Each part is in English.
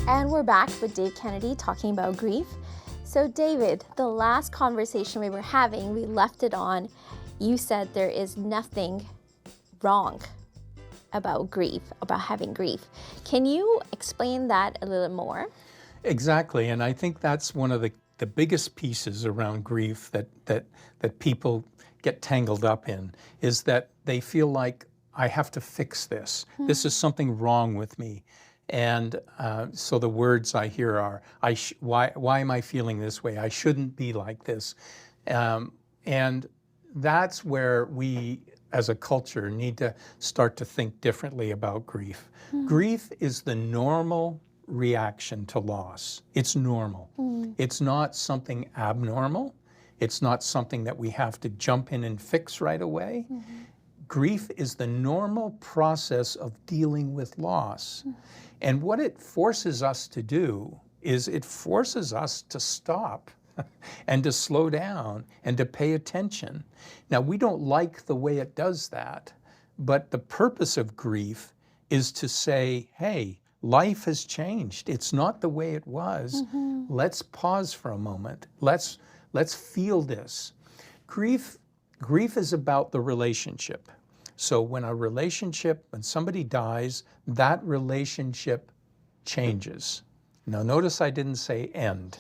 And we're back with Dave Kennedy talking about grief. So David, the last conversation we were having, we left it on, you said there is nothing wrong about grief, about having grief. Can you explain that a little more? Exactly, and I think that's one of the biggest pieces around grief that people get tangled up in, is that they feel like, I have to fix this. This is something wrong with me. And so the words I hear are, why am I feeling this way? I shouldn't be like this. And that's where we, as a culture, need to start to think differently about grief. Grief is the normal reaction to loss. It's normal. It's not something abnormal. It's not something that we have to jump in and fix right away. Grief is the normal process of dealing with loss. And what it forces us to do is it forces us to stop and to slow down and to pay attention. Now, we don't like the way it does that, but the purpose of grief is to say, hey, life has changed. It's not the way it was. Let's pause for a moment. Let's feel this. Grief is about the relationship. So when when somebody dies, that relationship changes. Now notice I didn't say end.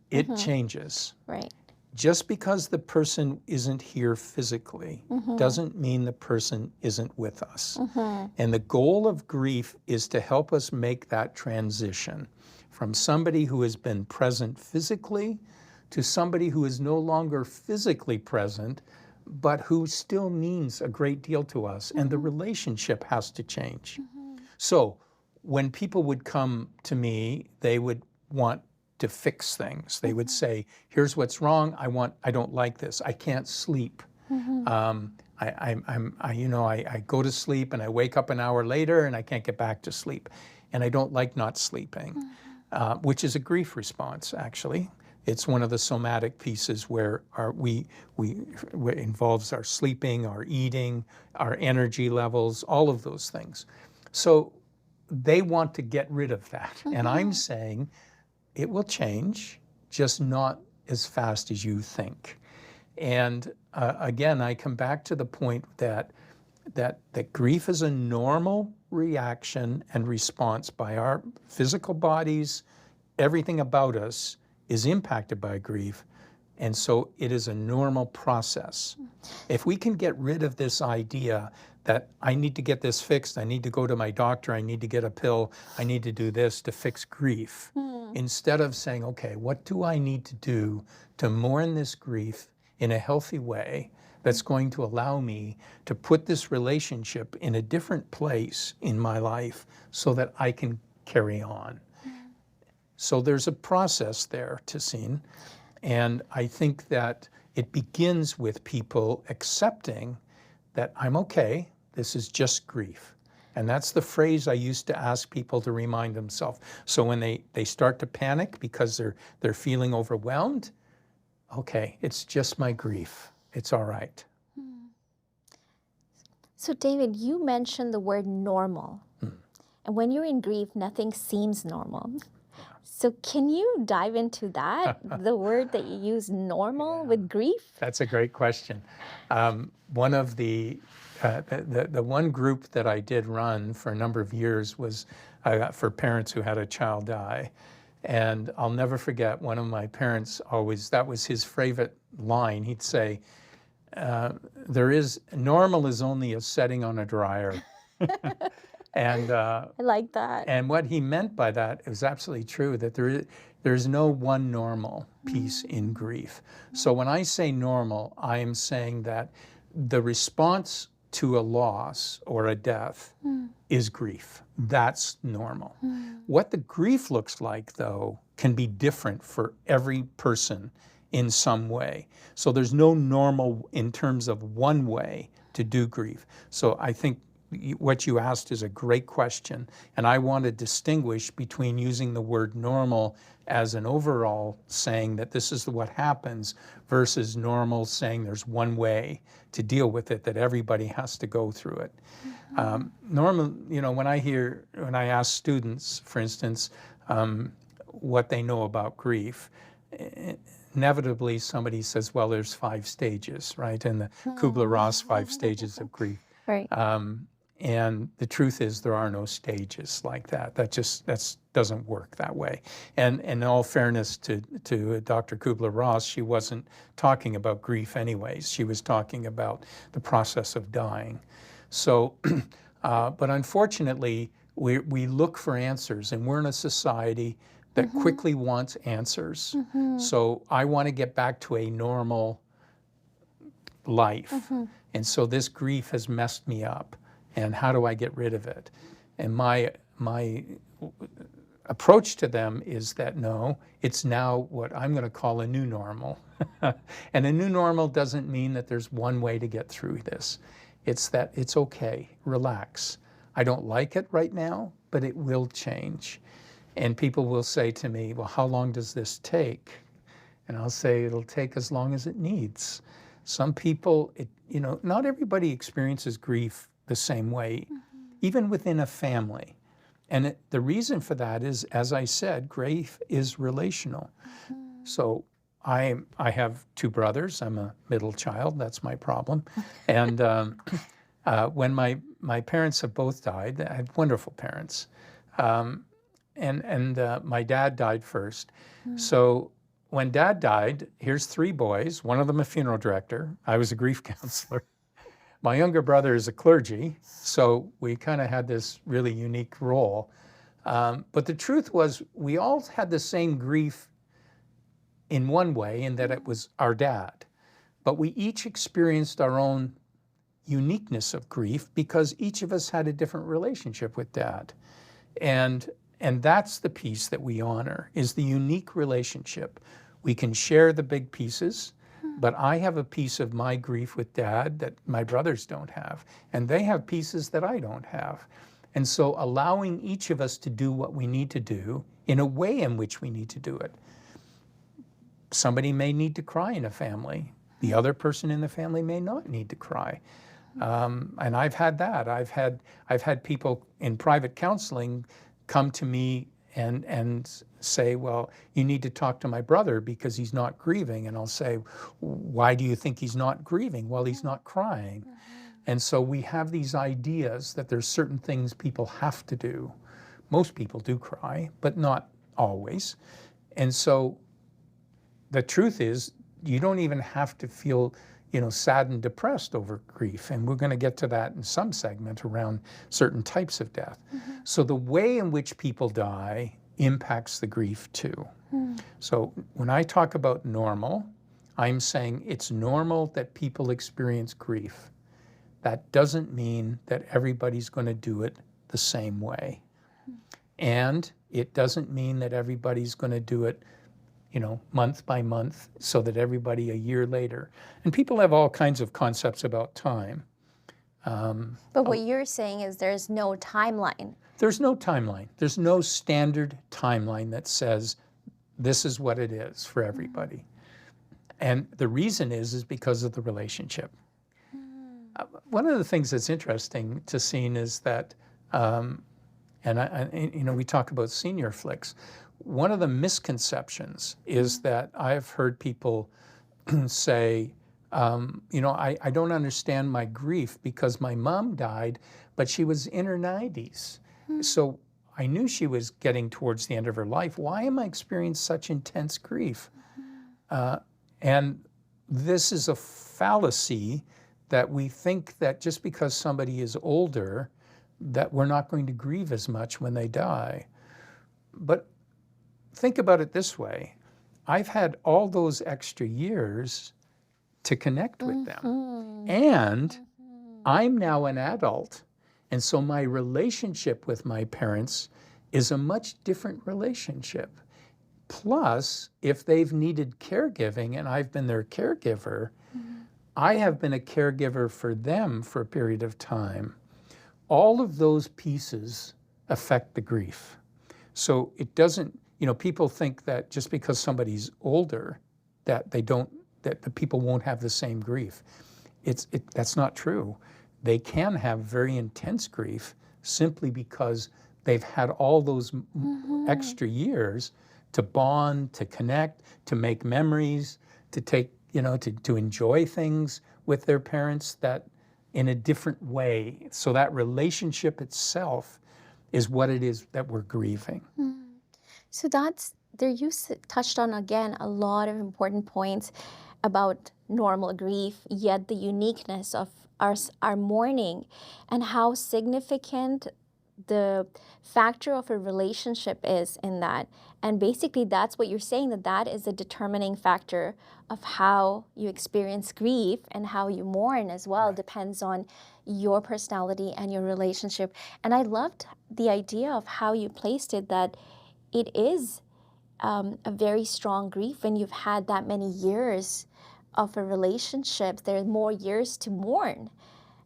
It changes. Right. Just because the person isn't here physically doesn't mean the person isn't with us. And the goal of grief is to help us make that transition from somebody who has been present physically to somebody who is no longer physically present, but who still means a great deal to us, and the relationship has to change. So when people would come to me, they would want to fix things. They would say, here's what's wrong, I don't like this, I can't sleep. I go to sleep and I wake up an hour later and I can't get back to sleep. And I don't like not sleeping, which is a grief response, actually. It's one of the somatic pieces where it involves our sleeping, our eating, our energy levels, all of those things. So they want to get rid of that. And I'm saying it will change, just not as fast as you think. And again, I come back to the point that grief is a normal reaction and response by our physical bodies. Everything about us is impacted by grief, and so it is a normal process. If we can get rid of this idea that I need to get this fixed, I need to go to my doctor, I need to get a pill, I need to do this to fix grief, instead of saying, okay, what do I need to do to mourn this grief in a healthy way that's going to allow me to put this relationship in a different place in my life so that I can carry on. So there's a process there, Tessine, and I think that it begins with people accepting that I'm okay, this is just grief. And that's the phrase I used to ask people to remind themselves. So when they start to panic because they're feeling overwhelmed, okay, it's just my grief, it's all right. So David, you mentioned the word normal. And when you're in grief, nothing seems normal. So can you dive into that, the word that you use, normal, with grief? That's a great question. One of the one group that I did run for a number of years was for parents who had a child die. And I'll never forget, one of my parents that was his favorite line. He'd say, normal is only a setting on a dryer. And I like that. And what he meant by that is absolutely true, that there's no one normal piece in grief. So when I say normal, I am saying that the response to a loss or a death is grief. That's normal. What the grief looks like, though, can be different for every person in some way. So there's no normal in terms of one way to do grief. So I think what you asked is a great question, and I want to distinguish between using the word normal as an overall saying that this is what happens versus normal saying there's one way to deal with it, that everybody has to go through it. Normal, you know, when I ask students, for instance, what they know about grief, inevitably somebody says, well, there's 5 stages, right? And the Kubler-Ross 5 stages of grief. Right. And the truth is there are no stages like that. That doesn't work that way. And in all fairness to Dr. Kubler-Ross, she wasn't talking about grief anyways. She was talking about the process of dying. So, but unfortunately, we look for answers, and we're in a society that quickly wants answers. So I want to get back to a normal life. And so this grief has messed me up. And how do I get rid of it? And my approach to them is that no, it's now what I'm going to call a new normal. And a new normal doesn't mean that there's one way to get through this. It's that it's okay, relax. I don't like it right now, but it will change. And people will say to me, well, how long does this take? And I'll say it'll take as long as it needs. Some people, you know, not everybody experiences grief the same way, even within a family. And the reason for that is, as I said, grief is relational. So I have 2 brothers. I'm a middle child. That's my problem. And when my parents have both died, I had wonderful parents. And my dad died first. So when Dad died, here's 3 boys, one of them a funeral director. I was a grief counselor. My younger brother is a clergy, so we kind of had this really unique role. But the truth was, we all had the same grief in one way, in that it was our dad. But we each experienced our own uniqueness of grief because each of us had a different relationship with Dad. And that's the piece that we honor, is the unique relationship. We can share the big pieces, but I have a piece of my grief with Dad that my brothers don't have, and they have pieces that I don't have. And so allowing each of us to do what we need to do in a way in which we need to do it. Somebody may need to cry in a family. The other person in the family may not need to cry. And I've had that. I've had people in private counseling come to me and say, well, you need to talk to my brother because he's not grieving. And I'll say, why do you think he's not grieving? Well, he's not crying. And so we have these ideas that there's certain things people have to do. Most people do cry, but not always. And so the truth is, you don't even have to feel, you know, sad and depressed over grief. And we're going to get to that in some segment around certain types of death. So the way in which people die impacts the grief too. So when I talk about normal, I'm saying it's normal that people experience grief. That doesn't mean that everybody's going to do it the same way. And it doesn't mean that everybody's going to do it, you know, month by month, so that everybody a year later. And people have all kinds of concepts about time. But what you're saying is there's no timeline. There's no timeline. There's no standard timeline that says this is what it is for everybody. And the reason is because of the relationship. One of the things that's interesting to see is that, you know, we talk about SeniorFlix. One of the misconceptions is that I've heard people say, you know, I don't understand my grief because my mom died, but she was in her 90s. So I knew she was getting towards the end of her life. Why am I experiencing such intense grief? And this is a fallacy that we think that just because somebody is older, that we're not going to grieve as much when they die. But think about it this way. I've had all those extra years to connect with them. And I'm now an adult. And so my relationship with my parents is a much different relationship. Plus, if they've needed caregiving and I've been their caregiver, I have been a caregiver for them for a period of time. all of those pieces affect the grief. So it doesn't, people think that just because somebody's older, that the people won't have the same grief. That's not true. They can have very intense grief simply because they've had all those extra years to bond, to connect, to make memories, to take, to enjoy things with their parents that in a different way. So that relationship itself is what it is that we're grieving. So you touched on, again, a lot of important points about normal grief, yet the uniqueness of our mourning and how significant the factor of a relationship is in that. And basically that's what you're saying, that is a determining factor of how you experience grief and how you mourn as well. Right. Depends on your personality and your relationship. And I loved the idea of how you placed it, that it is a very strong grief when you've had that many years of a relationship. There are more years to mourn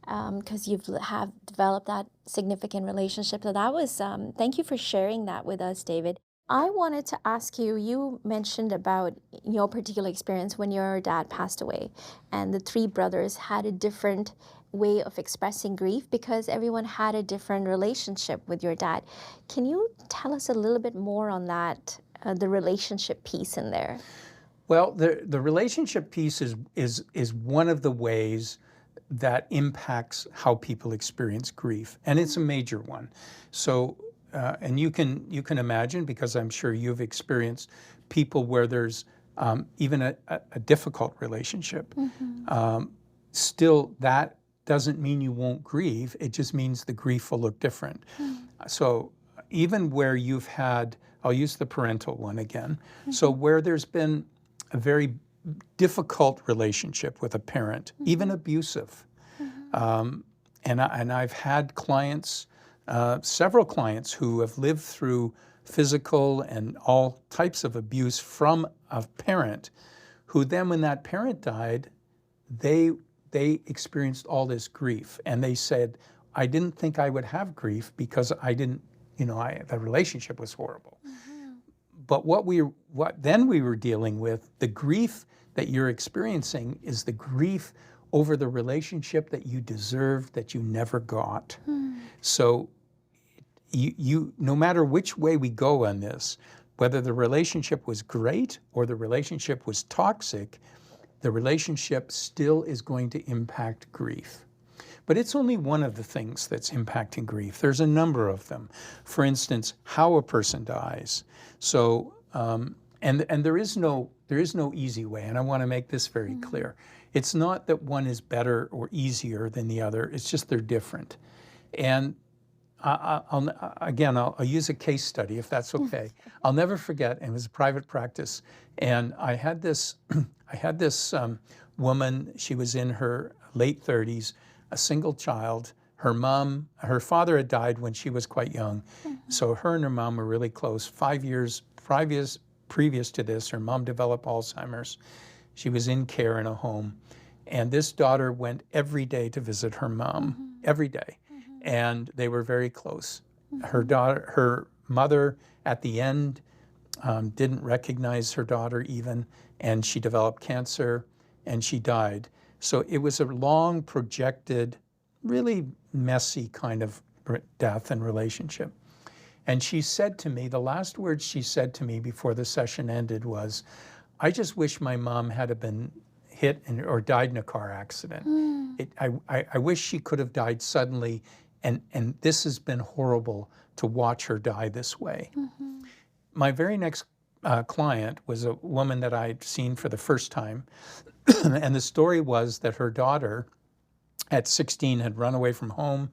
because have developed that significant relationship. So that was, thank you for sharing that with us, David. I wanted to ask you, you mentioned about your particular experience when your dad passed away, and the three brothers had a different way of expressing grief because everyone had a different relationship with your dad. Can you tell us a little bit more on that, the relationship piece in there? Well, the relationship piece is one of the ways that impacts how people experience grief, and it's a major one. So, and you can imagine, because I'm sure you've experienced people where there's even a difficult relationship. Still, that doesn't mean you won't grieve. It just means the grief will look different. So even where you've had, I'll use the parental one again. So where there's been a very difficult relationship with a parent, even abusive. And I've had clients, several clients who have lived through physical and all types of abuse from a parent, who then when that parent died, they experienced all this grief. And they said, I didn't think I would have grief because I didn't, the relationship was horrible. But what then we were dealing with, the grief that you're experiencing is the grief over the relationship that you deserved that you never got. So you no matter which way we go on this, whether the relationship was great or the relationship was toxic, the relationship still is going to impact grief. But it's only one of the things that's impacting grief. There's a number of them. For instance, how a person dies. So, and there is no easy way, and I want to make this very clear. It's not that one is better or easier than the other. It's just they're different. And I'll use a case study, if that's okay. I'll never forget, and it was a private practice, and I had this woman. She was in her late 30s, a single child. Her father had died when she was quite young, so her and her mom were really close. 5 years previous to this, her mom developed Alzheimer's. She was in care in a home, and this daughter went every day to visit her mom, every day, and they were very close. Her mother at the end didn't recognize her daughter even, and she developed cancer, and she died. So it was a long projected, really messy kind of death and relationship. And she said to me, the last words she said to me before the session ended was, I just wish my mom had been hit or died in a car accident. I wish she could have died suddenly, and this has been horrible to watch her die this way. My very next client was a woman that I'd seen for the first time, and the story was that her daughter at 16 had run away from home.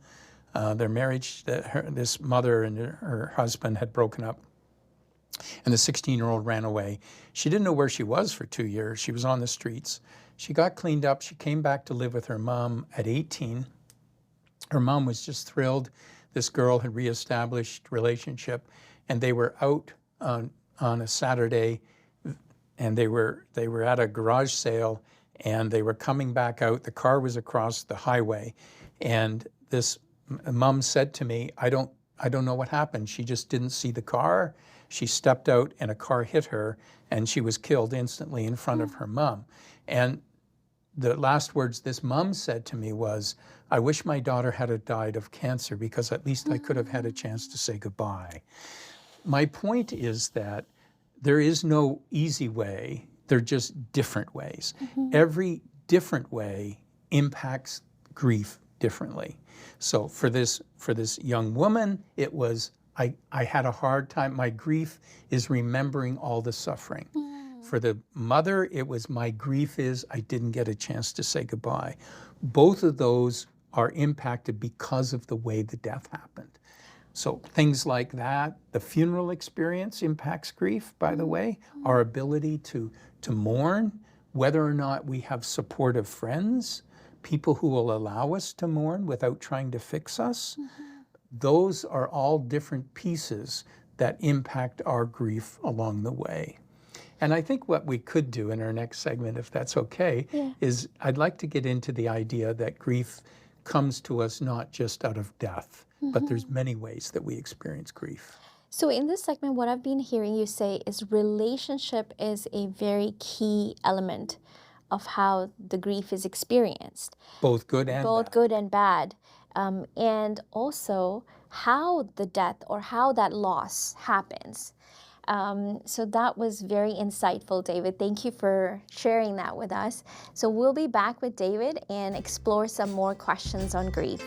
Their marriage, this mother and her husband had broken up, and the 16-year-old ran away. She didn't know where she was for 2 years. She was on the streets. She got cleaned up. She came back to live with her mom at 18. Her mom was just thrilled. This girl had reestablished relationship, and they were out on a Saturday, and they were at a garage sale, and they were coming back out. The car was across the highway, and this Mom said to me, I don't know what happened. She just didn't see the car. She stepped out and a car hit her and she was killed instantly in front of her mom. And the last words this mom said to me was, I wish my daughter had died of cancer because at least I could have had a chance to say goodbye. My point is that there is no easy way. They're just different ways. Every different way impacts grief differently. So for this young woman, it was, I had a hard time. My grief is remembering all the suffering. For the mother, it was, my grief is I didn't get a chance to say goodbye. Both of those are impacted because of the way the death happened. So things like that, the funeral experience impacts grief, by the way, our ability to mourn, whether or not we have supportive friends, people who will allow us to mourn without trying to fix us. Those are all different pieces that impact our grief along the way. And I think what we could do in our next segment, if that's okay, is I'd like to get into the idea that grief comes to us not just out of death, but there's many ways that we experience grief. So in this segment, what I've been hearing you say is relationship is a very key element of how the grief is experienced. Both good and Both bad. good and bad. And also how the death or how that loss happens. So that was very insightful, David. Thank you for sharing that with us. So we'll be back with David and explore some more questions on grief.